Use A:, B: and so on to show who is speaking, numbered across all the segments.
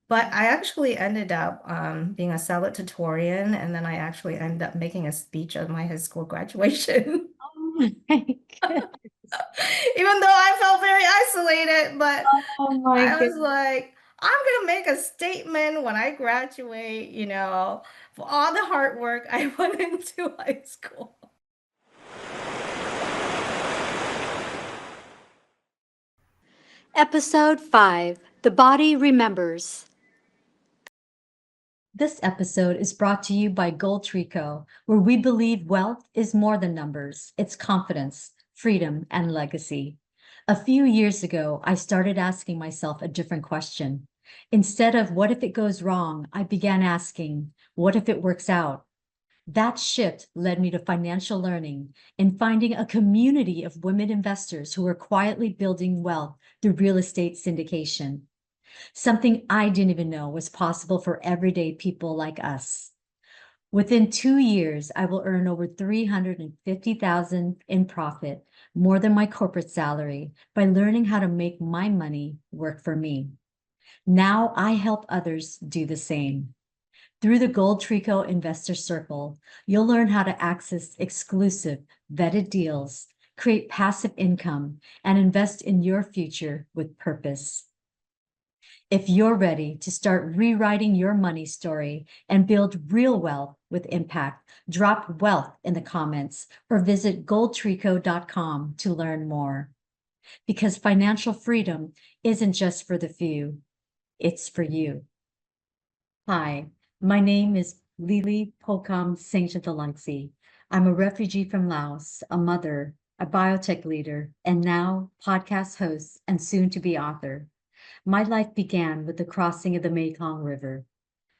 A: But I actually ended up being a salutatorian, and then I actually ended up making a speech at my high school graduation.
B: Oh my God.
A: Even though I felt very isolated, but
B: Oh my
A: I was
B: goodness.
A: like, I'm gonna make a statement when I graduate, for all the hard work I put into high school.
B: Episode 5: The Body Remembers. This episode is brought to you by GoldTree Co, where we believe wealth is more than numbers, it's confidence, freedom, and legacy. A few years ago, I started asking myself a different question. Instead of what if it goes wrong, I began asking, what if it works out? That shift led me to financial learning and finding a community of women investors who are quietly building wealth through real estate syndication, something I didn't even know was possible for everyday people like us. Within 2 years, I will earn over $350,000 in profit, more than my corporate salary, by learning how to make my money work for me. Now I help others do the same. Through the GoldTree Co Investor Circle, you'll learn how to access exclusive, vetted deals, create passive income, and invest in your future with purpose. If you're ready to start rewriting your money story and build real wealth with impact, drop wealth in the comments or visit goldtreeco.com to learn more. Because financial freedom isn't just for the few, it's for you. Hi, my name is Lily Pokam Singh. I'm a refugee from Laos, a mother, a biotech leader, and now podcast host and soon to be author. My life began with the crossing of the Mekong River,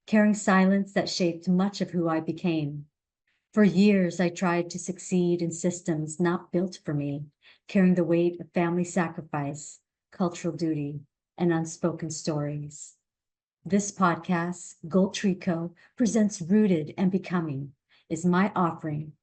B: carrying silence that shaped much of who I became. For years, I tried to succeed in systems not built for me, carrying the weight of family sacrifice, cultural duty, and unspoken stories. This podcast, GoldTree Co, presents Rooted and Becoming, is my offering,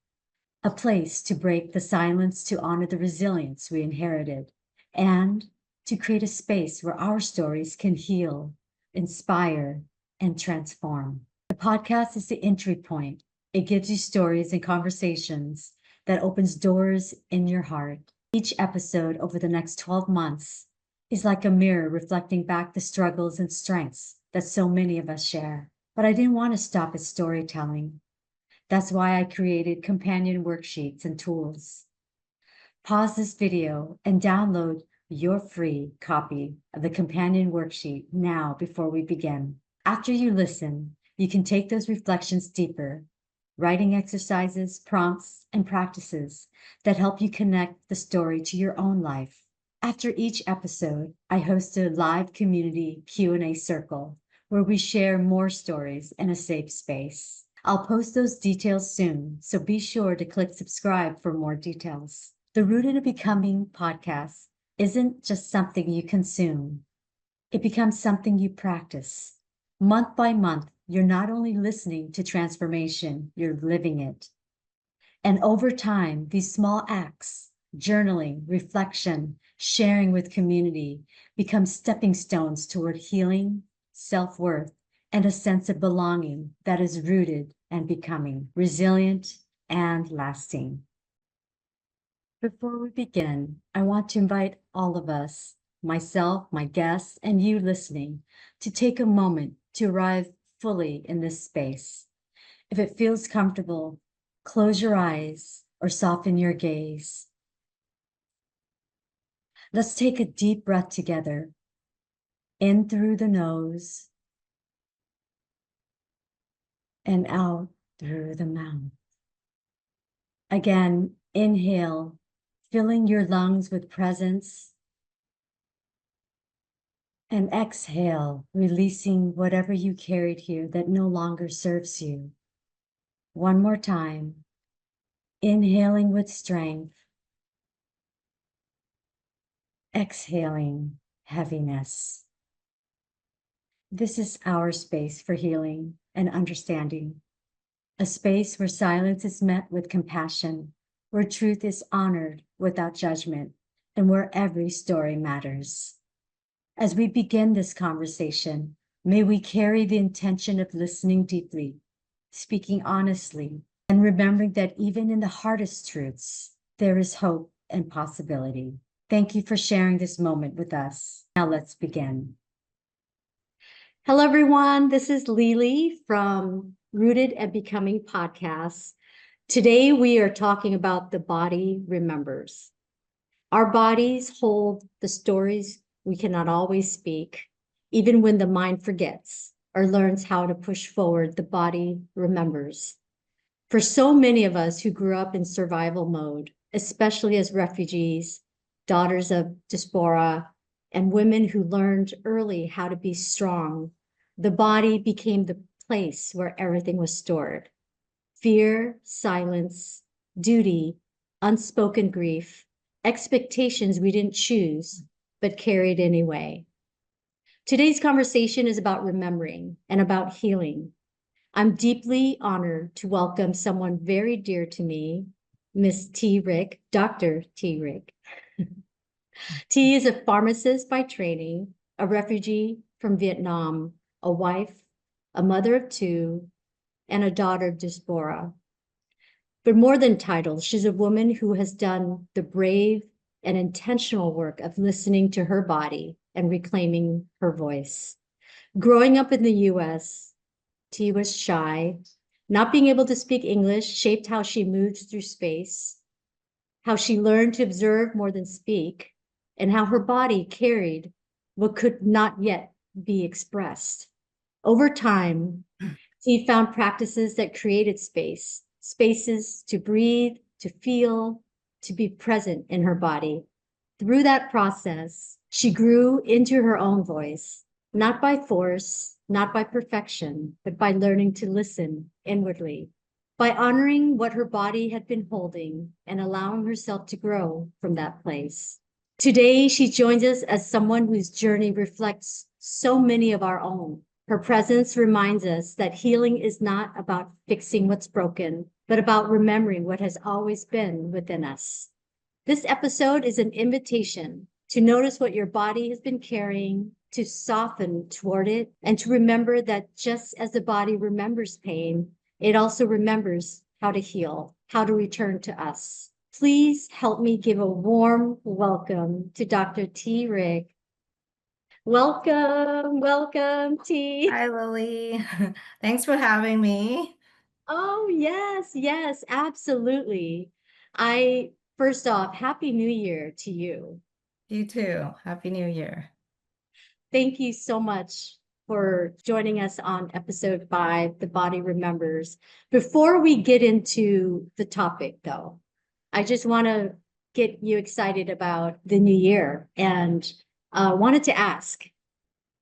B: a place to break the silence to honor the resilience we inherited, and to create a space where our stories can heal, inspire, and transform. The podcast is the entry point. It gives you stories and conversations that opens doors in your heart. Each episode over the next 12 months is like a mirror reflecting back the struggles and strengths that so many of us share. But I didn't want to stop at storytelling. That's why I created companion worksheets and tools. Pause this video and download your free copy of the companion worksheet now before we begin. After you listen, you can take those reflections deeper, writing exercises, prompts, and practices that help you connect the story to your own life. After each episode, I host a live community Q&A circle where we share more stories in a safe space. I'll post those details soon, so be sure to click subscribe for more details. The Rooted and Becoming podcast isn't just something you consume, it becomes something you practice. Month by month, you're not only listening to transformation, you're living it. And over time, these small acts, journaling, reflection, sharing with community, become stepping stones toward healing, self-worth, and a sense of belonging that is rooted and becoming resilient and lasting. Before we begin, I want to invite all of us, myself, my guests, and you listening, to take a moment to arrive fully in this space. If it feels comfortable, close your eyes or soften your gaze. Let's take a deep breath together, in through the nose and out through the mouth. Again, inhale, filling your lungs with presence, and exhale, releasing whatever you carried here that no longer serves you. One more time, inhaling with strength, exhaling heaviness. This is our space for healing and understanding, a space where silence is met with compassion, where truth is honored without judgment, and where every story matters. As we begin this conversation, May we carry the intention of listening deeply, speaking honestly, and remembering that even in the hardest truths, there is hope and possibility. Thank you for sharing this moment with us. Now let's begin. Hello, everyone. This is Lily from Rooted and Becoming Podcasts. Today, we are talking about the body remembers. Our bodies hold the stories we cannot always speak, even when the mind forgets or learns how to push forward, the body remembers. For so many of us who grew up in survival mode, especially as refugees, daughters of Diaspora, and women who learned early how to be strong, the body became the place where everything was stored. Fear, silence, duty, unspoken grief, expectations we didn't choose, but carried anyway. Today's conversation is about remembering and about healing. I'm deeply honored to welcome someone very dear to me, Miss T. Rick, Dr. T. Rick. T is a pharmacist by training, a refugee from Vietnam, a wife, a mother of two, and a daughter of Diaspora. But more than titles, she's a woman who has done the brave and intentional work of listening to her body and reclaiming her voice. Growing up in the US, T was shy. Not being able to speak English shaped how she moved through space, how she learned to observe more than speak, and how her body carried what could not yet be expressed. Over time, T found practices that created spaces to breathe, to feel, to be present in her body. Through that process, she grew into her own voice, not by force, not by perfection, but by learning to listen inwardly, by honoring what her body had been holding and allowing herself to grow from that place. Today, she joins us as someone whose journey reflects so many of our own. Her presence reminds us that healing is not about fixing what's broken, but about remembering what has always been within us. This episode is an invitation to notice what your body has been carrying, to soften toward it, and to remember that just as the body remembers pain, it also remembers how to heal, how to return to us. Please help me give a warm welcome to Dr. T. Rick. Welcome, T.
A: Hi, Lily. Thanks for having me.
B: Oh, yes, absolutely. First off, Happy New Year to you.
A: You too. Happy New Year.
B: Thank you so much for joining us on episode 5, The Body Remembers. Before we get into the topic, though, I just want to get you excited about the new year and wanted to ask,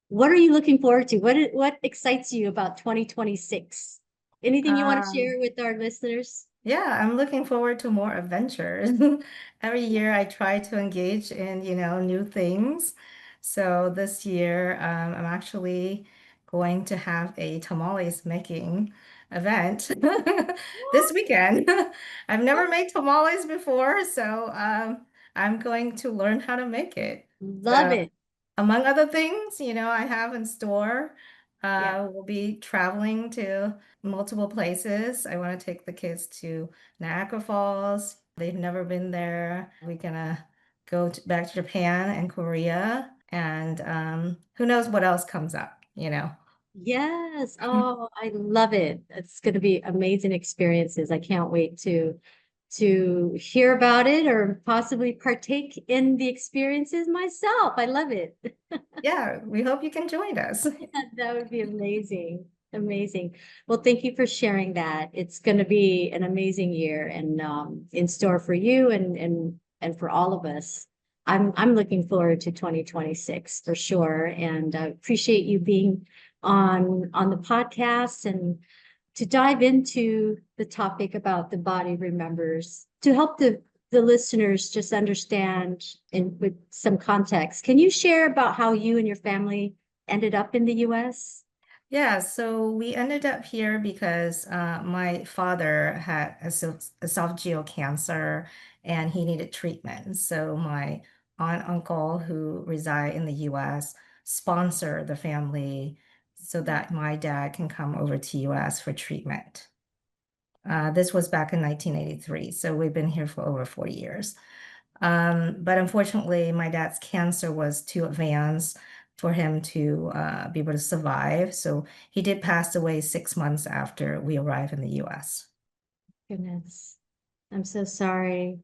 B: what are you looking forward to? What excites you about 2026? Anything you want to
A: Um,
B: share with our listeners?
A: yeah, I'm looking forward to more adventures. Every year I try to engage in, new things. So this year, I'm actually going to have a tamales making event this weekend. I've never made tamales before, so I'm going to learn how to make it.
B: Love
A: So
B: it.
A: among other things, I have in store.
B: Yeah.
A: We'll be traveling to multiple places. I want to take the kids to Niagara Falls. They've never been there. We're gonna go back to Japan and Korea, and who knows what else comes up.
B: Yes. Oh, I love it. It's going to be amazing experiences. I can't wait to hear about it or possibly partake in the experiences myself. I love it.
A: Yeah, we hope you can join us.
B: That would be amazing. Amazing. Well, thank you for sharing that. It's going to be an amazing year and in store for you and for all of us. I'm looking forward to 2026 for sure, and I appreciate you being on the podcast and to dive into the topic about the body remembers to help the listeners just understand and with some context. Can you share about how you and your family ended up in the US?
A: Yeah, so we ended up here because my father had esophageal cancer and he needed treatment. So my aunt uncle who reside in the US sponsored the family so that my dad can come over to US for treatment. This was back in 1983, so we've been here for over 40 years. But unfortunately, my dad's cancer was too advanced for him to be able to survive. So he did pass away 6 months after we arrived in the US.
B: Goodness. I'm so sorry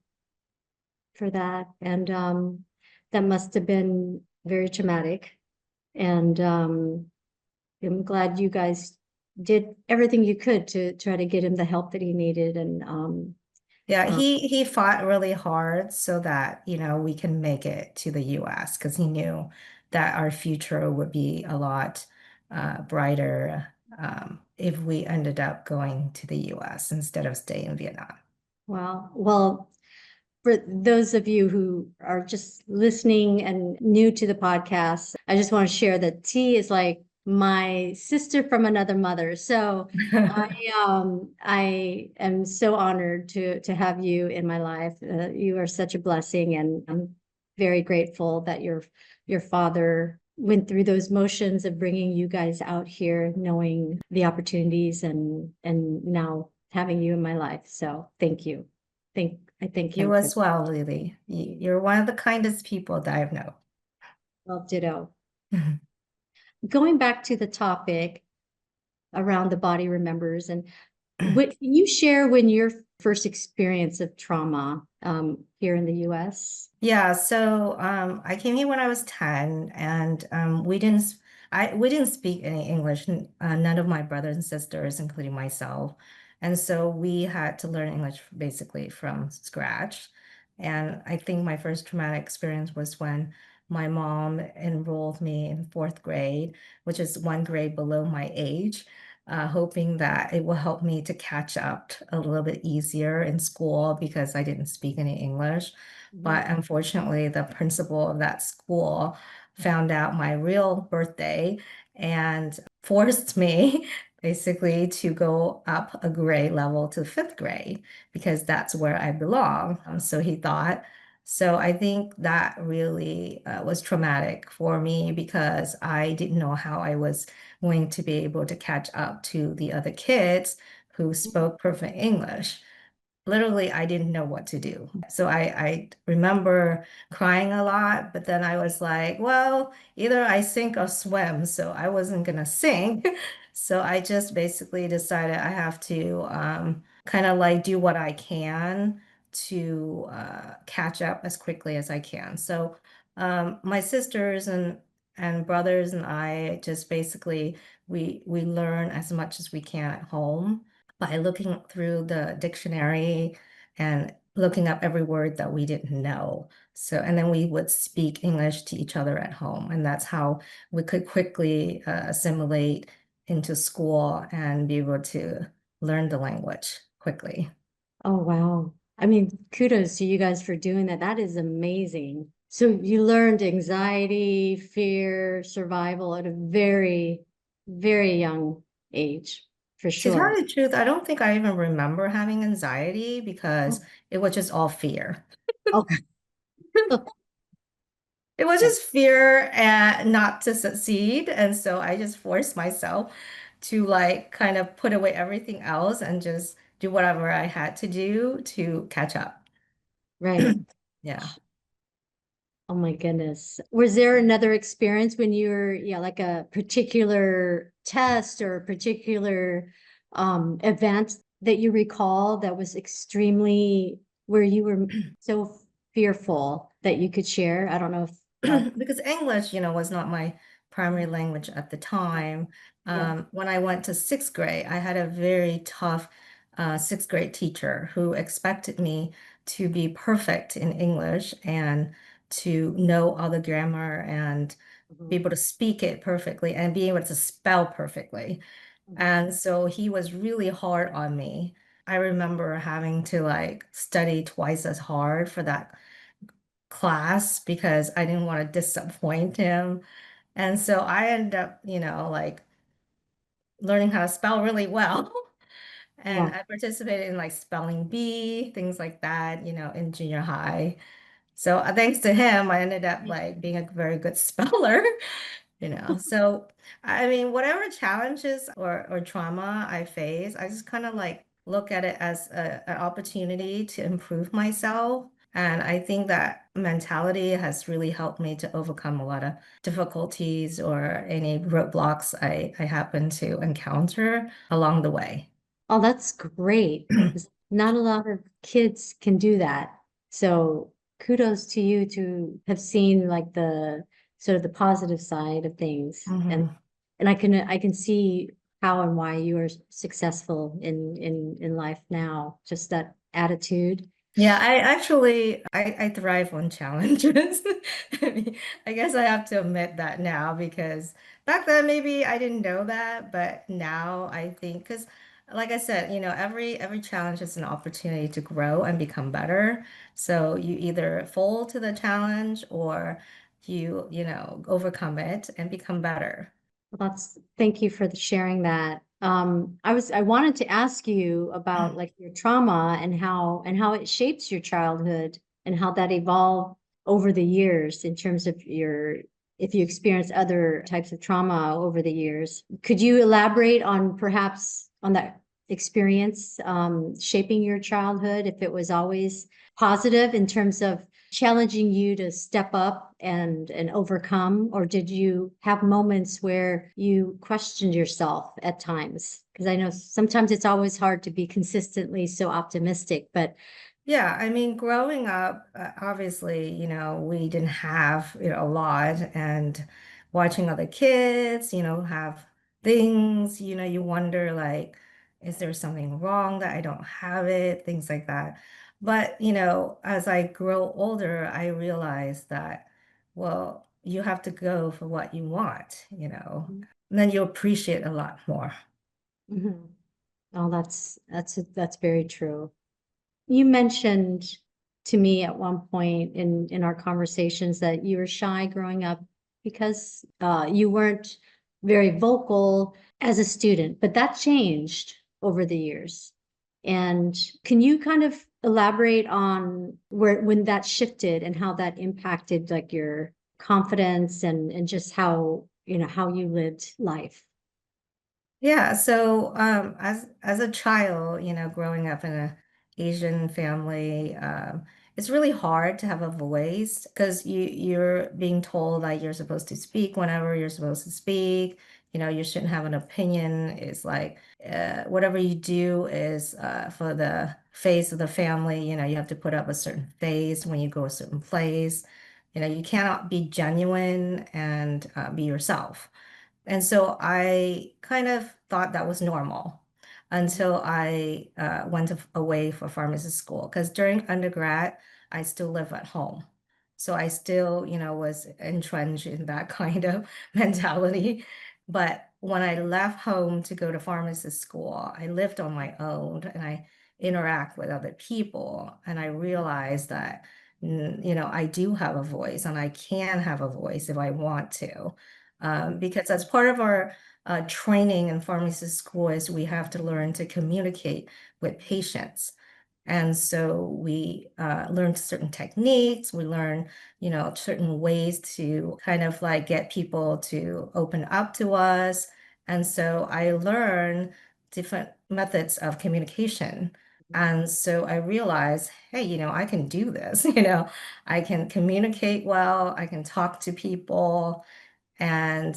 B: for that. And that must have been very traumatic. And I'm glad you guys did everything you could to try to get him the help that he needed. And
A: Yeah,
B: um,
A: he fought really hard so that, we can make it to the US because he knew that our future would be a lot brighter if we ended up going to the US instead of staying in Vietnam.
B: well, for those of you who are just listening and new to the podcast, I just want to share that T is like my sister from another mother. So I am so honored to have you in my life. You are such a blessing, and I'm very grateful that your father went through those motions of bringing you guys out here, knowing the opportunities, and now having you in my life. So thank you. I thank him
A: You
B: for
A: as well, Lily. You're one of the kindest people that I've known.
B: well, ditto. Going back to the topic around the body remembers, and what can you share when your first experience of trauma here in the US?
A: Yeah, so I came here when I was 10 and we didn't speak any English, none of my brothers and sisters, including myself. And so we had to learn English basically from scratch. And I think my first traumatic experience was when my mom enrolled me in fourth grade, which is one grade below my age, hoping that it will help me to catch up a little bit easier in school because I didn't speak any English.
B: Mhm.
A: But unfortunately, the principal of that school found out my real birthday and forced me basically to go up a grade level to fifth grade because that's where I belong. So he thought. So I think that really was traumatic for me because I didn't know how I was going to be able to catch up to the other kids who spoke perfect English. Literally, I didn't know what to do. So I remember crying a lot, but then I was like, well, either I sink or swim. So I wasn't gonna sink. So I just basically decided I have to kind of like do what I can to catch up as quickly as I can. So my sisters and brothers and I just basically we learn as much as we can at home by looking through the dictionary and looking up every word that we didn't know. So, and then we would speak English to each other at home. And that's how we could quickly assimilate into school and be able to learn the language quickly.
B: Oh, wow. I mean, kudos to you guys for doing that. That is amazing. So you learned anxiety, fear, survival at a very, very young age, for
A: To tell
B: sure.
A: you the truth, I don't think I even remember having anxiety because it was just all fear.
B: Okay.
A: It was just fear and not to succeed. And so I just forced myself to like kind of put away everything else and just do whatever I had to do to catch up.
B: Right.
A: Yeah.
B: Oh my goodness. Was there another experience when you were, yeah, like a particular test or a particular event that you recall that was extremely where you were so fearful that you could share? I don't know if
A: Because English, was not my primary language at the time.
B: yeah.
A: When I went to sixth grade, I had a very tough sixth grade teacher who expected me to be perfect in English and to know all the grammar and be
B: Mhm.
A: able to speak it perfectly and be able to spell perfectly. And so he was really hard on me. I remember having to like study twice as hard for that class because I didn't want to disappoint him. And so I ended up, like learning how to spell really well. And
B: Yeah.
A: I participated in like spelling bee, things like that, in junior high. So thanks to him, I ended up like being a very good speller. So I mean, whatever challenges or trauma I face, I just kind of like look at it as an opportunity to improve myself. And I think that mentality has really helped me to overcome a lot of difficulties or any roadblocks I happen to encounter along the way.
B: Oh, that's great. 'Cause not a lot of kids can do that. So kudos to you to have seen like the sort of the positive side of things.
A: Mhm.
B: And I can see how and why you are successful in life now. Just that attitude.
A: Yeah, I actually I thrive on challenges. I mean, I guess I have to admit that now because back then maybe I didn't know that, but now I think because like I said, every challenge is an opportunity to grow and become better. So you either fall to the challenge or you overcome it and become better.
B: Well, that's thank you for sharing that. I wanted to ask you about like your trauma and how it shapes your childhood and how that evolved over the years in terms of your if you experience other types of trauma over the years. Could you elaborate on perhaps on that experience shaping your childhood, if it was always positive in terms of challenging you to step up and overcome, or did you have moments where you questioned yourself at times? Because I know sometimes it's always hard to be consistently so optimistic, but
A: Yeah, I mean, growing up, obviously, we didn't have, a lot, and watching other kids, have things, you wonder like, is there something wrong that I don't have it, things like that. But, as I grow older, I realize that, well, you have to go for what you want, and then you appreciate a lot more.
B: Mhm. Oh, that's very true. You mentioned to me at one point in our conversations that you were shy growing up because you weren't very vocal as a student, but that changed over the years. And can you kind of elaborate on where when that shifted and how that impacted like your confidence and just how, how you lived life?
A: Yeah, so as a child, growing up in a Asian family, it's really hard to have a voice because you're being told that you're supposed to speak whenever you're supposed to speak. You shouldn't have an opinion. It's like whatever you do is for the face of the family. You have to put up a certain face when you go a certain place. You cannot be genuine and be yourself. And so I kind of thought that was normal until I went away for pharmacist school. Because during undergrad, I still live at home. So I still, was entrenched in that kind of mentality. But when I left home to go to pharmacist school, I lived on my own and I interact with other people. And I realized that, I do have a voice and I can have a voice if I want to because as part of our training in pharmacy school is we have to learn to communicate with patients. And so we learn certain techniques, we learn, certain ways to kind of like get people to open up to us. And so I learned different methods of communication. And so I realized, hey, I can do this, I can communicate well, I can talk to people. And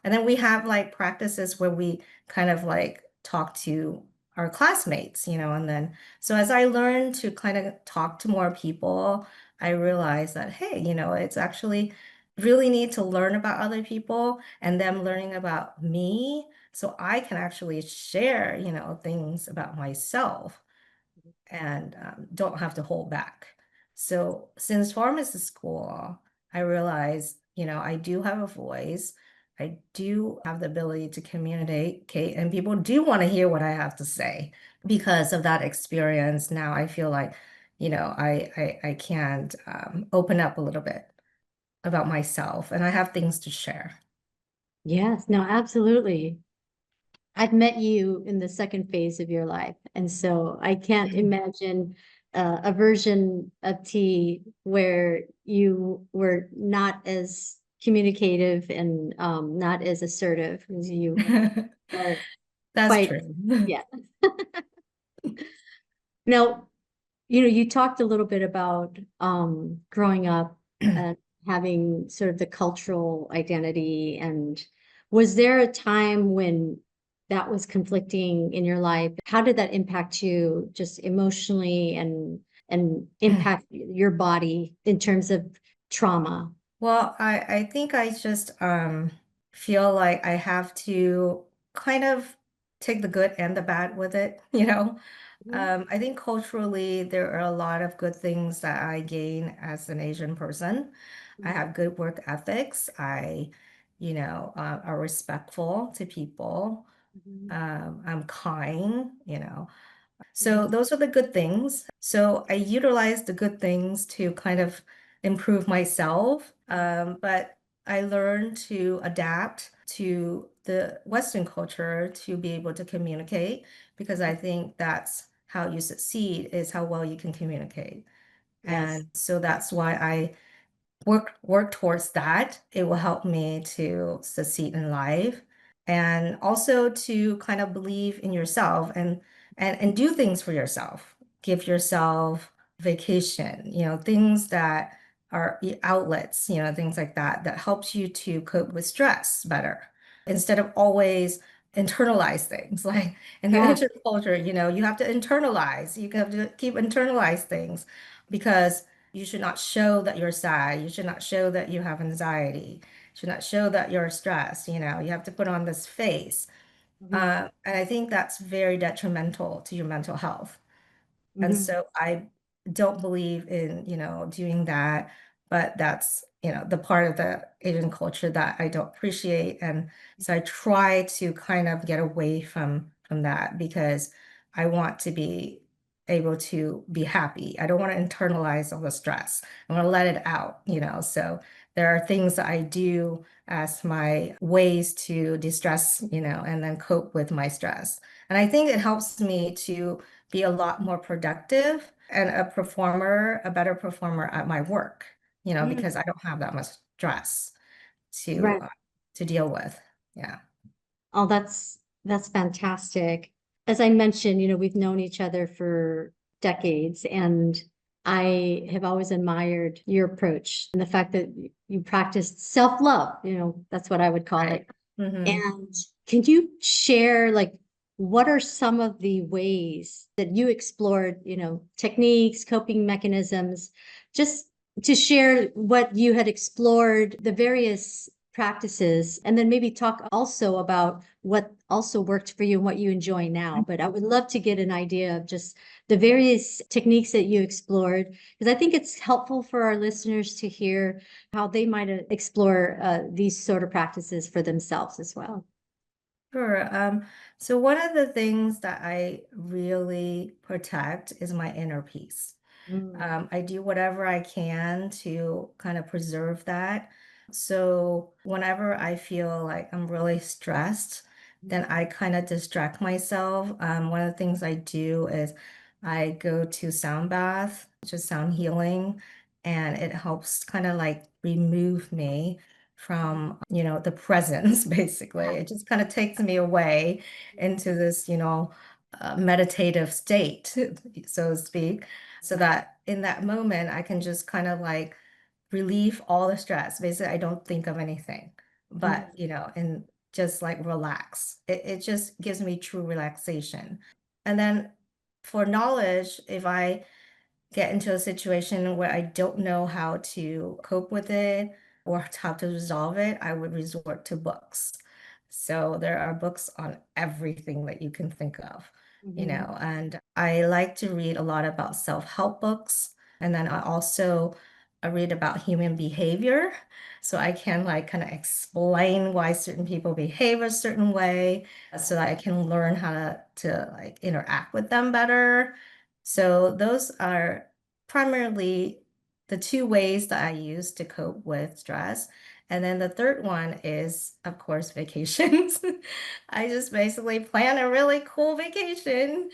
A: then we have like practices where we kind of like talk to our classmates, and then so as I learned to kind of talk to more people, I realized that, hey, it's actually really need to learn about other people and them learning about me so I can actually share, things about myself and don't have to hold back. So since pharmacy school, I realized, I do have a voice. I do have the ability to communicate, and people do want to hear what I have to say. Because of that experience, now I feel like, I can open up a little bit about myself, and I have things to share.
B: Yes, no, absolutely. I've met you in the second phase of your life, and so I can't imagine a version of T where you were not as communicative and not as assertive as you are
A: That's
B: quite,
A: true.
B: yeah. Now, you talked a little bit about growing up and having sort of the cultural identity. And was there a time when that was conflicting in your life? How did that impact you just emotionally and impact your body in terms of trauma?
A: Well, I think I just feel like I have to kind of take the good and the bad with it, you know.
B: Mhm,
A: I think culturally there are a lot of good things that I gain as an Asian person. I
B: mhm,
A: have good work ethics. Are respectful to people.
B: mhm,
A: I'm kind, so
B: mhm,
A: those are the good things. So I utilize the good things to kind of improve myself. But I learned to adapt to the Western culture to be able to communicate because I think that's how you succeed is how well you can communicate.
B: yes.
A: And so that's why I work towards that. It will help me to succeed in life and also to kind of believe in yourself and do things for yourself. Give yourself vacation, things that are outlets, things like that that helps you to cope with stress better instead of always internalize things. Like in the
B: Yeah.
A: Asian culture, you have to internalize. You have to keep internalize things because you should not show that you're sad. You should not show that you have anxiety. You should not show that you're stressed. You have to put on this face.
B: Mhm,
A: And I think that's very detrimental to your mental health. And
B: mhm,
A: so I don't believe in, doing that, but that's, the part of the Asian culture that I don't appreciate. And so I try to kind of get away from that because I want to be able to be happy. I don't want to internalize all the stress. I want to let it out, So there are things that I do as my ways to distress, and then cope with my stress. And I think it helps me to be a lot more productive and a better performer at my work,
B: mhm.
A: because I don't have that much stress to
B: Right.
A: uh, to deal with. Yeah.
B: Oh, that's fantastic. As I mentioned, we've known each other for decades, and I have always admired your approach and the fact that you practiced self-love, that's what I would call
A: Right.
B: it.
A: Hmm.
B: And can you share, like, what are some of the ways that you explored, techniques, coping mechanisms, just to share what you had explored, the various practices, and then maybe talk also about what also worked for you and what you enjoy now. But I would love to get an idea of just the various techniques that you explored, because I think it's helpful for our listeners to hear how they might explore these sort of practices for themselves as well.
A: Sure. So one of the things that I really protect is my inner peace.
B: Mm,
A: I do whatever I can to kind of preserve that. So whenever I feel like I'm really stressed, then I kind of distract myself. One of the things I do is I go to sound bath, just sound healing, and it helps kind of like remove me from, the presence, basically. It just kind of takes me away into this, meditative state, so to speak, so that in that moment I can just kind of like relieve all the stress. Basically, I don't think of anything, but
B: mm,
A: and just like relax. It just gives me true relaxation. And then for knowledge, if I get into a situation where I don't know how to cope with it or how to resolve it, I would resort to books. So there are books on everything that you can think of,
B: mhm,
A: and I like to read a lot about self-help books. And then I read about human behavior. So I can like kind of explain why certain people behave a certain way so that I can learn how to like interact with them better. So those are primarily the two ways that I use to cope with stress. And then the third one is, of course, vacations. I just basically plan a really cool vacation,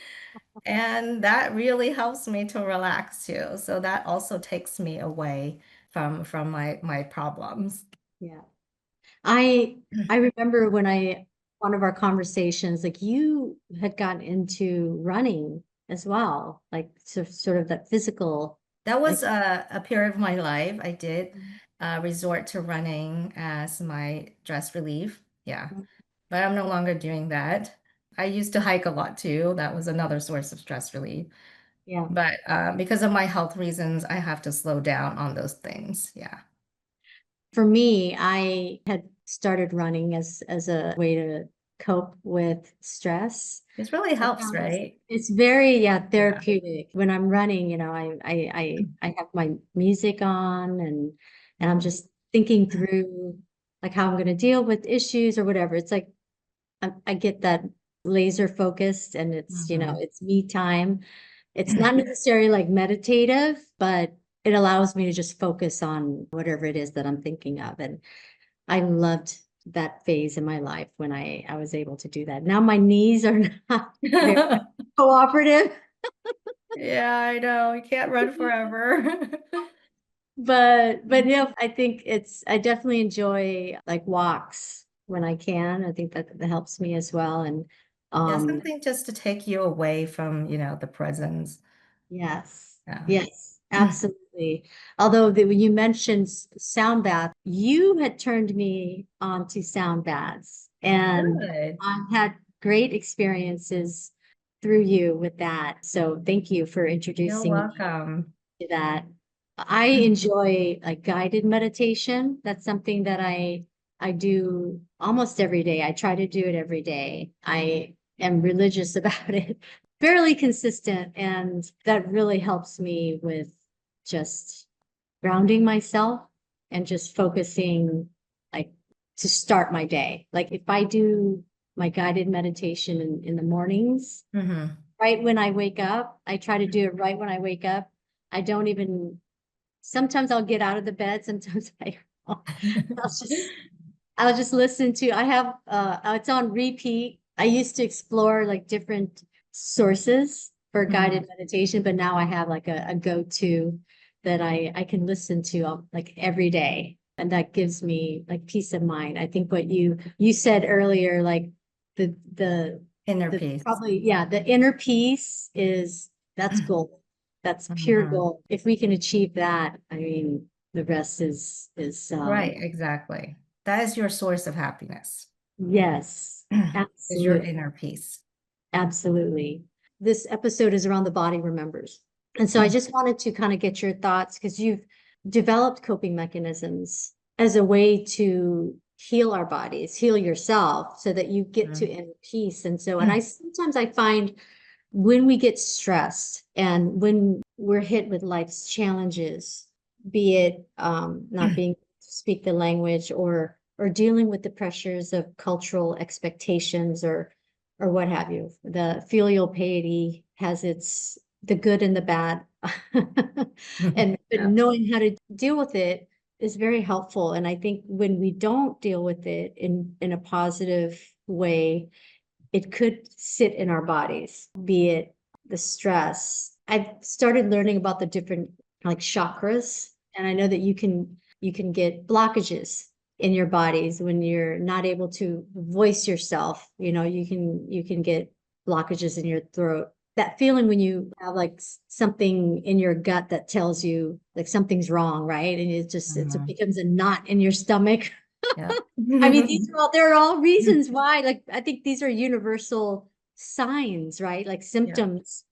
A: and that really helps me to relax too. So that also takes me away from my problems.
B: Yeah. I remember when one of our conversations, like you had gotten into running as well, like sort of that physical,
A: That
B: like
A: was a period of my life. I did resort to running as my stress relief. Yeah, but I'm no longer doing that. I used to hike a lot too. That was another source of stress relief.
B: yeah.
A: But because of my health reasons, I have to slow down on those things. Yeah.
B: For me, I had started running as a way to cope with stress.
A: It really
B: I
A: helps,
B: found
A: right?
B: it's very, yeah,
A: Yeah.
B: therapeutic. When I'm running, I have my music on and I'm just thinking through like how I'm going to deal with issues or whatever. It's like I get that laser focused and
A: Mhm.
B: it's me time. It's not necessarily like meditative, but it allows me to just focus on whatever it is that I'm thinking of. And I loved that phase in my life when I was able to do that. Now my knees are not very cooperative,
A: Yeah, I know. You can't run forever.
B: but yeah, I think I definitely enjoy like walks when I can. I think that helps me as well. And
A: Yeah,
B: um
A: something just to take you away from, the presence.
B: yes,
A: Yeah.
B: yes, absolutely. Although when you mentioned sound bath, you had turned me on to sound baths, and
A: Good.
B: I've had great experiences through you with that. So thank you for
A: You're
B: introducing me
A: welcome.
B: to that. I enjoy like guided meditation. That's something that I do almost every day. I try to do it every day. I am religious about it, fairly consistent, and that really helps me with just grounding myself and just focusing like to start my day. Like if I do my guided meditation in the mornings,
A: Hmm.
B: right when I wake up, I try to do it right when I wake up. I don't even sometimes I'll get out of the bed, sometimes I'll just I'll just listen to I have it's on repeat. I used to explore like different sources for
A: Hmm.
B: guided meditation, but now I have like a go-to that I can listen to like every day. And that gives me like peace of mind. I think what you said earlier, like the the
A: Inner
B: the
A: peace.
B: probably yeah, the inner peace is that's gold. That's pure
A: Mhm.
B: gold. If we can achieve that, I mean, the rest is
A: Right, exactly. That is your source of happiness,
B: yes,
A: is your
B: absolutely,
A: inner peace.
B: absolutely. This episode is around the body remembers. And so I just wanted to kind of get your thoughts because you've developed coping mechanisms as a way to heal our bodies, heal yourself so that you get to
A: Mhm.
B: inner peace. And so, and I sometimes I find when we get stressed and when we're hit with life's challenges, be it not being speak the language or dealing with the pressures of cultural expectations or what have you. The filial piety has its the good and the bad. And but
A: Yeah.
B: knowing how to deal with it is very helpful. And I think when we don't deal with it in a positive way, it could sit in our bodies, be it the stress. I've started learning about the different like chakras, and I know that you can get blockages in your bodies when you're not able to voice yourself. You can get blockages in your throat. That feeling when you have like something in your gut that tells you like something's wrong, right? And it
A: Mhm.
B: becomes a knot in your stomach.
A: Yeah.
B: I mean, there are all reasons why, like, I think these are universal signs, right? Like
A: Yeah.
B: symptoms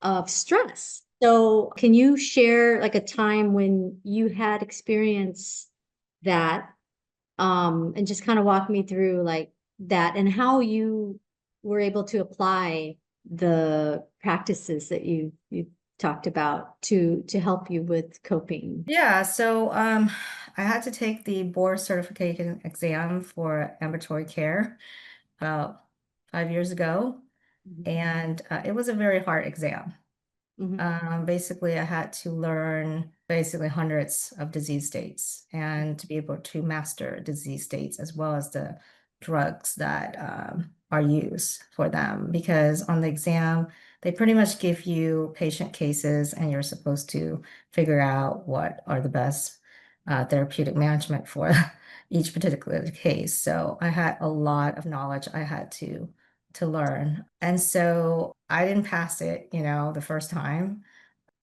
B: of stress. So can you share like a time when you had experienced that, and just kind of walk me through like that and how you were able to apply the practices that you talked about to help you with coping?
A: Yeah, so I had to take the board certification exam for ambulatory care about 5 years ago,
B: Mhm.
A: and it was a very hard exam.
B: Mhm.
A: Basically, I had to learn basically hundreds of disease states and to be able to master disease states as well as the drugs that are used for them. Because on the exam, they pretty much give you patient cases and you're supposed to figure out what are the best therapeutic management for each particular case. So I had a lot of knowledge I had to learn. And so I didn't pass it, the first time,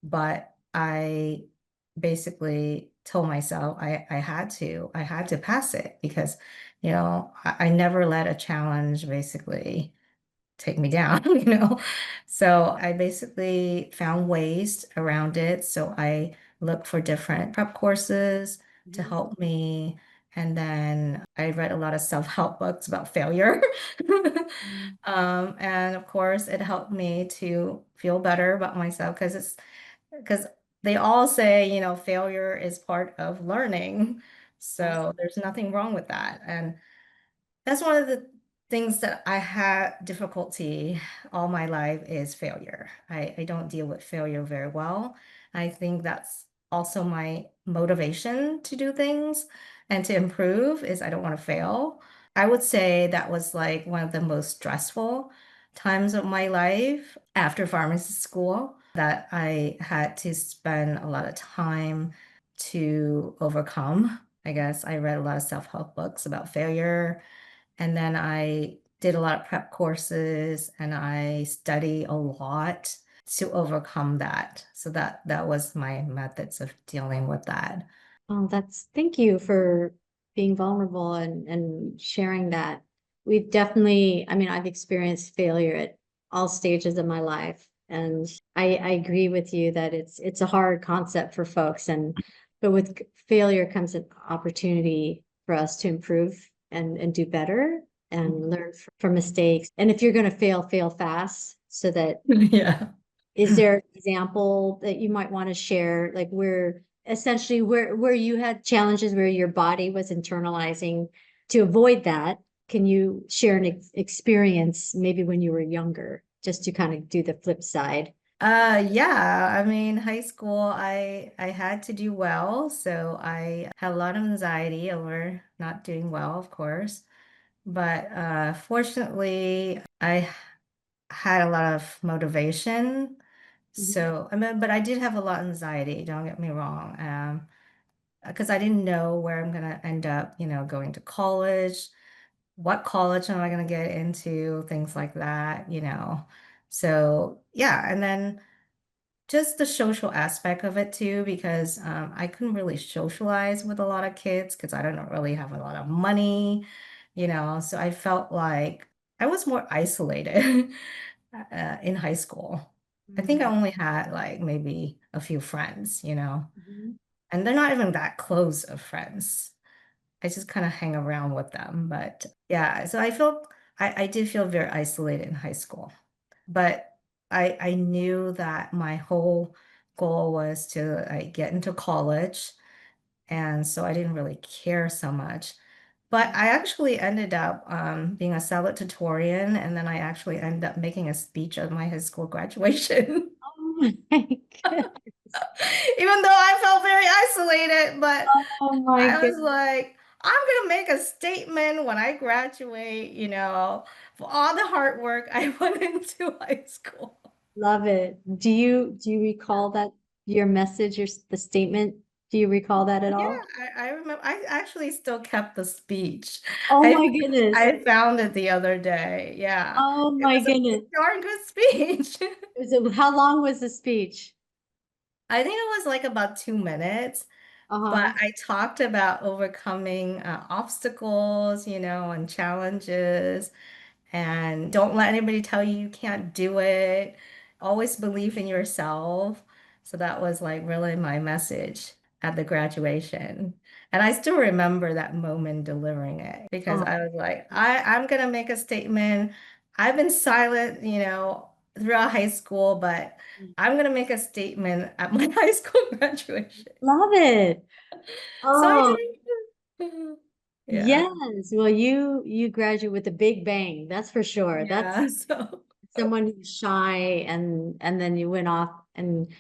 A: but I basically told myself I had to pass it because, I never let a challenge basically take me down, So I basically found ways around it. So I looked for different prep courses to
B: Mhm.
A: help me. And then I read a lot of self-help books about failure.
B: Mm.
A: And of course, it helped me to feel better about myself because they all say, failure is part of learning.
B: Yes.
A: So there's nothing wrong with that. And that's one of the things that I had difficulty all my life is failure. I don't deal with failure very well. I think that's also my motivation to do things and to improve is I don't want to fail. I would say that was like one of the most stressful times of my life after pharmacy school that I had to spend a lot of time to overcome. I guess I read a lot of self-help books about failure and then I did a lot of prep courses and I study a lot to overcome that. So that was my methods of dealing with that.
B: Oh, thank you for being vulnerable and sharing that. We've definitely, I mean, I've experienced failure at all stages of my life. And I agree with you that it's a hard concept for folks. But with failure comes an opportunity for us to improve and do better and learn from mistakes. And if you're going to fail, fail fast so that
A: Yeah.
B: is there an example that you might want to share, like where essentially where you had challenges where your body was internalizing to avoid that? Can you share an experience maybe when you were younger, just to kind of do the flip side?
A: Yeah, I mean, high school, I had to do well, so I had a lot of anxiety over not doing well, of course. But fortunately, I had a lot of motivation.
B: Mhm.
A: So, I mean, but I did have a lot of anxiety, don't get me wrong. Because I didn't know where I'm gonna end up, going to college. What college am I gonna get into? Things like that. So yeah, and then just the social aspect of it too, because I couldn't really socialize with a lot of kids because I don't really have a lot of money. So I felt like I was more isolated in high school. I think I
B: Mm.
A: only had like maybe a few friends.
B: Mhm.
A: And they're not even that close of friends. I just kind of hang around with them. But yeah, so I did feel very isolated in high school. But I knew that my whole goal was to like get into college. And so I didn't really care so much. But I actually ended up being a salutatorian, and then I actually ended up making a speech at my high school graduation.
B: Oh my God.
A: Even though I felt very isolated, but
B: Oh my
A: I was
B: goodness.
A: like, I'm gonna make a statement when I graduate, for all the hard work I put into high school.
B: Love it. Do you recall that your message, the statement? Do you recall that at
A: Yeah,
B: all?
A: I remember. I actually still kept the speech.
B: Oh
A: I
B: my goodness.
A: I found it the other day. Yeah,
B: Oh
A: it
B: my
A: was a
B: goodness.
A: darn good speech.
B: How long was the speech?
A: I think it was like about 2 minutes. But
B: Uh-huh.
A: I talked about overcoming obstacles, and challenges, and don't let anybody tell you you can't do it. Always believe in yourself. So that was like really my message at the graduation. And I still remember that moment delivering it because
B: Oh,
A: I was like, I'm gonna make a statement. I've been silent, throughout high school, but I'm gonna make a statement at my high school graduation.
B: love it.
A: So I
B: Oh,
A: did. Yeah.
B: yes. Well, you graduate with a big bang. That's for sure. That's
A: Yeah. So
B: someone who's shy and then you went off and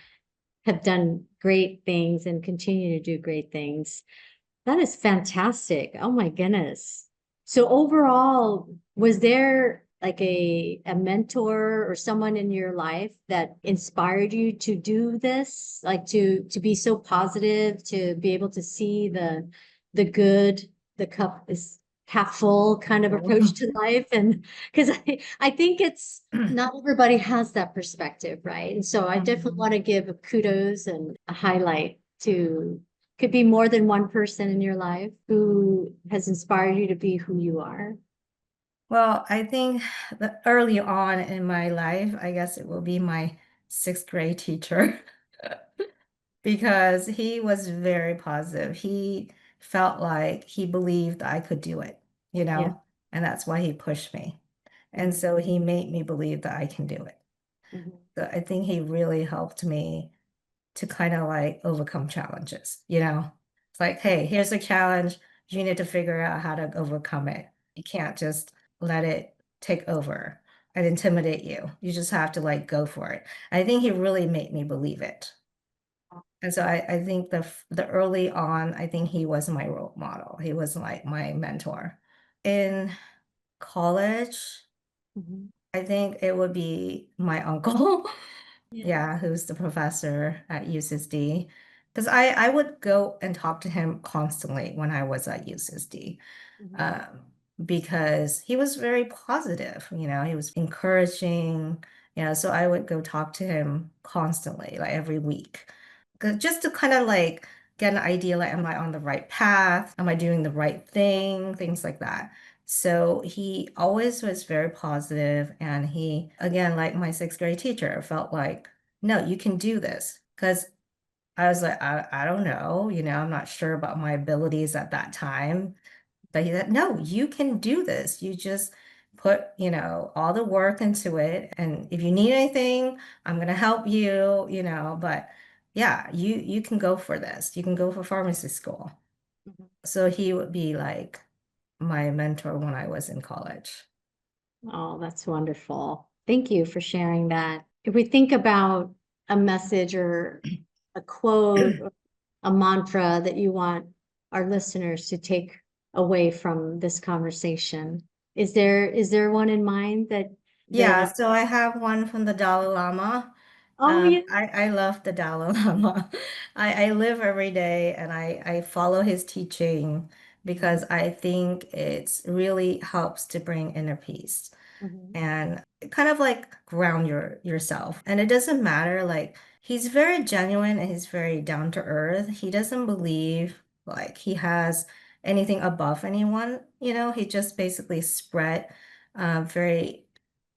B: have done great things and continue to do great things. That is fantastic. Oh my goodness. So overall, was there like a mentor or someone in your life that inspired you to do this? Like to be so positive, to be able to see the good the cup is half full kind of approach to life. And because I think it's not everybody has that perspective, right? And so I definitely want to give kudos and a highlight to could be more than one person in your life who has inspired you to be who you are.
A: Well, I think that early on in my life, I guess it will be my sixth grade teacher because he was very positive. He felt like he believed I could do it,
B: Yeah.
A: and that's why he pushed me. And
B: Mhm.
A: so he made me believe that I can do it.
B: Mhm.
A: So I think he really helped me to kind of like overcome challenges. It's like, hey, here's a challenge. You need to figure out how to overcome it. You can't just let it take over and intimidate you. You just have to like go for it. I think he really made me believe it. And so I think the early on, I think he was my role model. He was like my mentor. In college,
B: Mhm.
A: I think it would be my uncle.
B: Yeah.
A: Yeah, who's the professor at UCSD. Because I would go and talk to him constantly when I was at UCSD,
B: Mhm.
A: um, because he was very positive, he was encouraging, so I would go talk to him constantly, like every week. Just to kind of like get an idea, like, am I on the right path? Am I doing the right thing? Things like that. So he always was very positive, and he, again, like my sixth grade teacher, felt like, no, you can do this. Because I was like, I don't know, I'm not sure about my abilities at that time. But he said, no, you can do this. You just put, all the work into it. And if you need anything, I'm gonna help you, but yeah, you can go for this. You can go for pharmacy school.
B: Mhm.
A: So he would be like my mentor when I was in college.
B: Oh, that's wonderful. Thank you for sharing that. If we think about a message or a quote or a mantra that you want our listeners to take away from this conversation, is there one in mind that
A: Yeah, so I have one from the Dalai Lama.
B: oh yeah.
A: I love the Dalai Lama. I live every day and I follow his teaching because I think it's really helps to bring inner peace
B: Mhm.
A: and kind of like ground yourself. And it doesn't matter, like he's very genuine and he's very down to earth. He doesn't believe like he has anything above anyone. He just basically spread very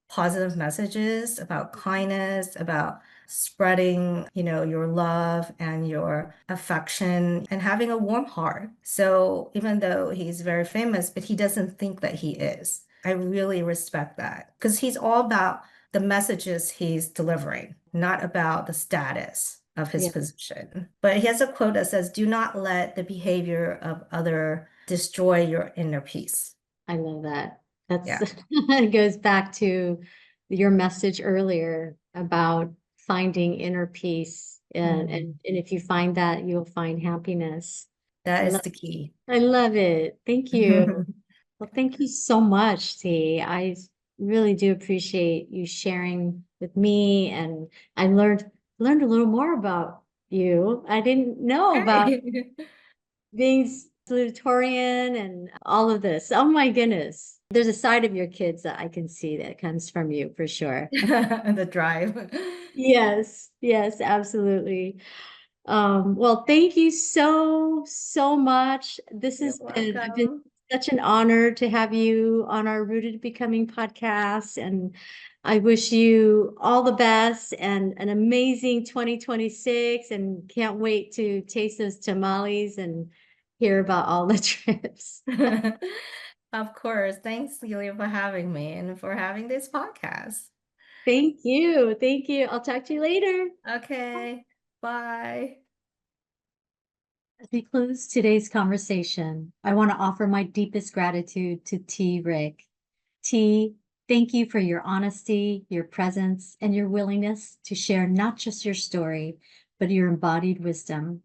A: positive messages about kindness, about spreading, your love and your affection and having a warm heart. So even though he's very famous, but he doesn't think that he is. I really respect that because he's all about the messages he's delivering, not about the status of his
B: Yeah,
A: position. But he has a quote that says, "Do not let the behavior of other destroy your inner peace."
B: I love that. That's
A: Yeah.
B: it goes back to your message earlier about finding inner peace. And, and
A: Mhm.
B: and if you find that, you'll find happiness.
A: That
B: I
A: is
B: love
A: the key.
B: I love it. Thank you. Well, thank you so much, T. I really do appreciate you sharing with me, and I learned a little more about you. I didn't know about
A: Hey.
B: being salutatorian and all of this. Oh my goodness. There's a side of your kids that I can see that comes from you for sure.
A: The drive.
B: Yes, yes, absolutely. Well, thank you so much. This
A: You're
B: has been
A: welcome.
B: such an honor to have you on our Rooted Becoming podcast. And I wish you all the best and an amazing 2026. And can't wait to taste those tamales and hear about all the trips.
A: Of course. Thanks, Celia, for having me and for having this podcast.
B: Thank you. Thank you. I'll talk to you later.
A: Okay. Bye.
B: As we close today's conversation, I want to offer my deepest gratitude to T. Rick. T, thank you for your honesty, your presence, and your willingness to share not just your story, but your embodied wisdom.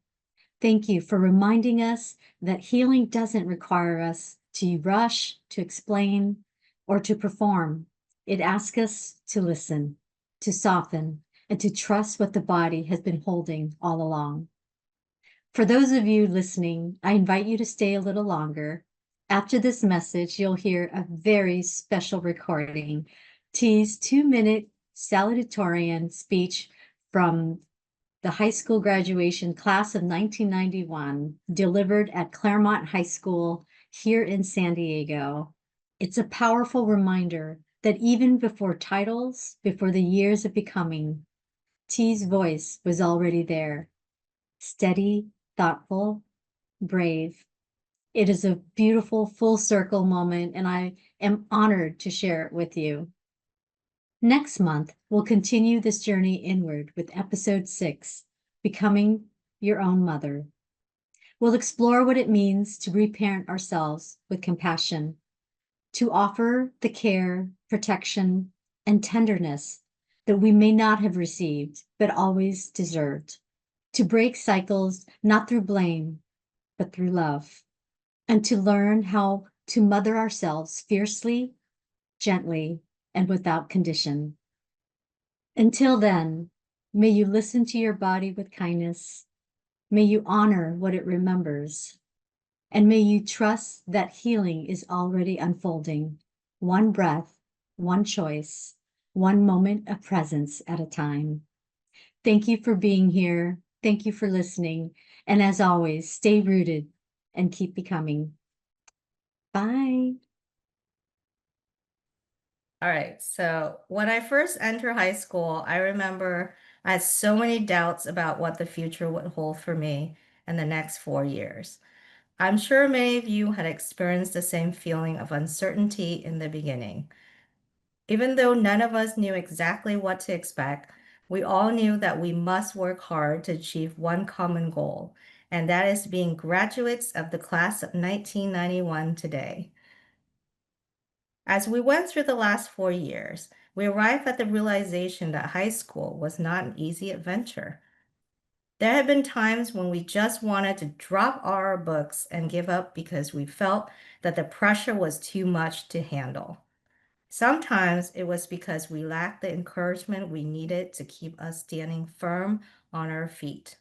B: Thank you for reminding us that healing doesn't require us to rush, to explain, or to perform. It asks us to listen, to soften, and to trust what the body has been holding all along. For those of you listening, I invite you to stay a little longer. After this message, you'll hear a very special recording, T's 2-minute salutatorian speech from the high school graduation class of 1991, delivered at Claremont High School here in San Diego. It's a powerful reminder that even before titles, before the years of becoming, T's voice was already there, steady, thoughtful, brave. It is a beautiful full circle moment, and I am honored to share it with you. Next month, we'll continue this journey inward with episode 6, Becoming Your Own Mother. We'll explore what it means to reparent ourselves with compassion, to offer the care, protection, and tenderness that we may not have received, but always deserved, to break cycles not through blame, but through love, and to learn how to mother ourselves fiercely, gently, and without condition. Until then, may you listen to your body with kindness. May you honor what it remembers. And may you trust that healing is already unfolding, one breath, one choice, one moment of presence at a time. Thank you for being here. Thank you for listening. And as always, stay rooted and keep becoming. Bye.
A: All right. So when I first entered high school, I remember I had so many doubts about what the future would hold for me in the next 4 years. I'm sure many of you had experienced the same feeling of uncertainty in the beginning. Even though none of us knew exactly what to expect, we all knew that we must work hard to achieve one common goal, and that is being graduates of the class of 1991 today. As we went through the last 4 years, we arrived at the realization that high school was not an easy adventure. There had been times when we just wanted to drop our books and give up because we felt that the pressure was too much to handle. Sometimes it was because we lacked the encouragement we needed to keep us standing firm on our feet.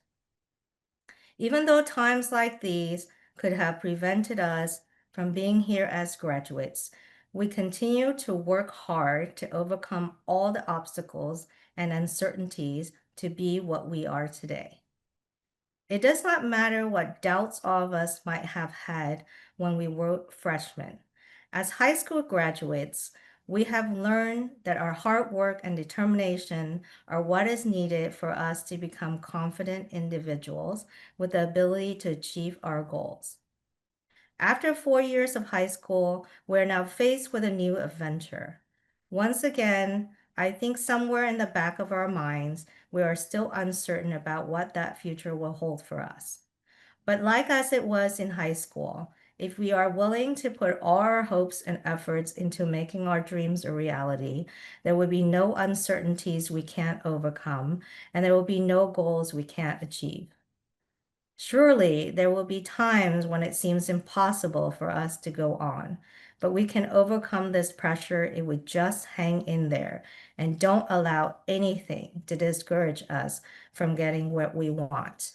A: Even though times like these could have prevented us from being here as graduates, we continue to work hard to overcome all the obstacles and uncertainties to be what we are today. It does not matter what doubts all of us might have had when we were freshmen. As high school graduates, we have learned that our hard work and determination are what is needed for us to become confident individuals with the ability to achieve our goals. After 4 years of high school, we're now faced with a new adventure. Once again, I think somewhere in the back of our minds, we are still uncertain about what that future will hold for us. But like as it was in high school, if we are willing to put all our hopes and efforts into making our dreams a reality, there will be no uncertainties we can't overcome, and there will be no goals we can't achieve. Surely there will be times when it seems impossible for us to go on, but we can overcome this pressure if we just hang in there and don't allow anything to discourage us from getting what we want.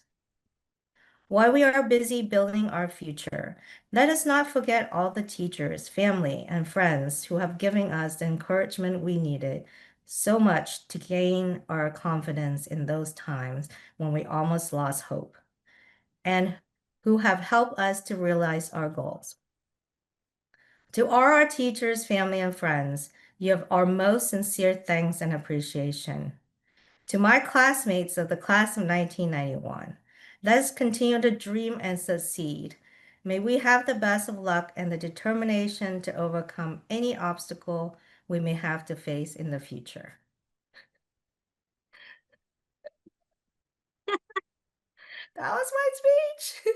A: While we are busy building our future, let us not forget all the teachers, family, and friends who have given us the encouragement we needed so much to gain our confidence in those times when we almost lost hope, and who have helped us to realize our goals. To all our teachers, family, and friends, you have our most sincere thanks and appreciation. To my classmates of the class of 1991, let's continue to dream and succeed. May we have the best of luck and the determination to overcome any obstacle we may have to face in the future. That was my speech.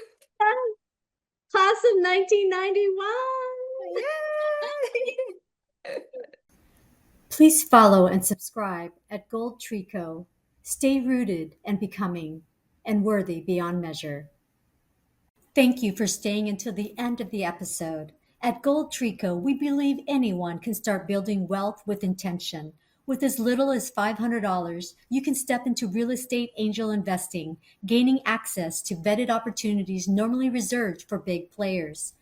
B: Class of 1991.
A: Yay!
B: Please follow and subscribe at GoldTree Co. Stay rooted and becoming, and worthy beyond measure. Thank you for staying until the end of the episode. At GoldTree Co, we believe anyone can start building wealth with intention. With as little as $500, you can step into real estate angel investing, gaining access to vetted opportunities normally reserved for big players.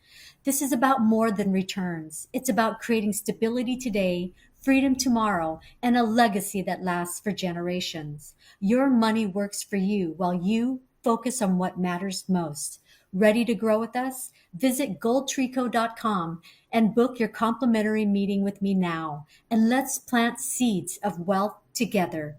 B: This is about more than returns. It's about creating stability today, freedom tomorrow, and a legacy that lasts for generations. Your money works for you while you focus on what matters most. Ready to grow with us? Visit goldtreeco.com and book your complimentary meeting with me now. And let's plant seeds of wealth together.